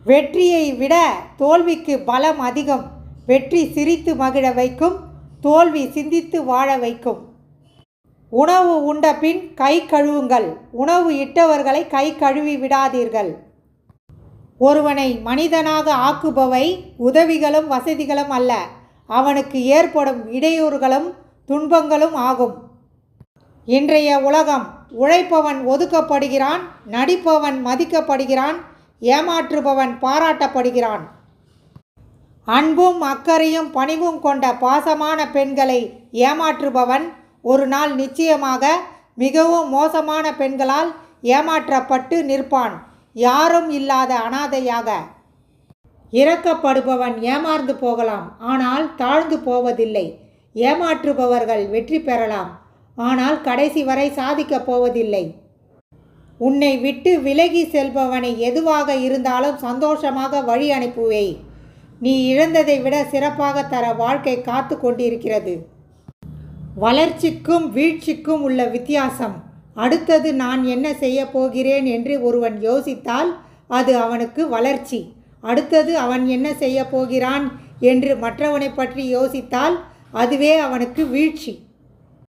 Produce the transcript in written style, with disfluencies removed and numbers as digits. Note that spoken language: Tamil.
வெற்றியை விட தோல்விக்கு பலம் அதிகம். வெற்றி சிரித்து மகிழ வைக்கும், தோல்வி சிந்தித்து வாழ வைக்கும். உணவு உண்ட பின் கை கழுவுங்கள், உணவு இட்டவர்களை கை கழுவி விடாதீர்கள். ஒருவனை மனிதனாக ஆக்குபவை உதவிகளும் வசதிகளும் அல்ல, அவனுக்கு ஏற்படும் இடையூறுகளும் துன்பங்களும் ஆகும். இன்றைய உலகம் உழைப்பவன் ஒதுக்கப்படுகிறான், நடிப்பவன் மதிக்கப்படுகிறான், ஏமாற்றுபவன் பாராட்டப்படுகிறான். அன்பும் அக்கறையும் பணிவும் கொண்ட பாசமான பெண்களை ஏமாற்றுபவன் ஒரு நாள் நிச்சயமாக மிகவும் மோசமான பெண்களால் ஏமாற்றப்பட்டு நிற்பான், யாரும் இல்லாத அனாதையாக. இரக்கப்படுபவன் ஏமாந்து போகலாம், ஆனால் தாழ்ந்து போவதில்லை. ஏமாற்றுபவர்கள் வெற்றி பெறலாம், ஆனால் கடைசி வரை சாதிக்கப் போவதில்லை. உன்னை விட்டு விலகி செல்பவனை எதுவாக இருந்தாலும் சந்தோஷமாக வழி அனுப்புவை. நீ இழந்ததை விட சிறப்பாக தர வாழ்க்கை காத்து கொண்டிருக்கிறது. வளர்ச்சிக்கும் வீழ்ச்சிக்கும் உள்ள வித்தியாசம். அடுத்தது நான் என்ன செய்ய போகிறேன் என்று ஒருவன் யோசித்தால் அது அவனுக்கு வளர்ச்சி. அடுத்தது அவன் என்ன செய்ய போகிறான் என்று மற்றவனை பற்றி யோசித்தால் அதுவே அவனுக்கு வீழ்ச்சி.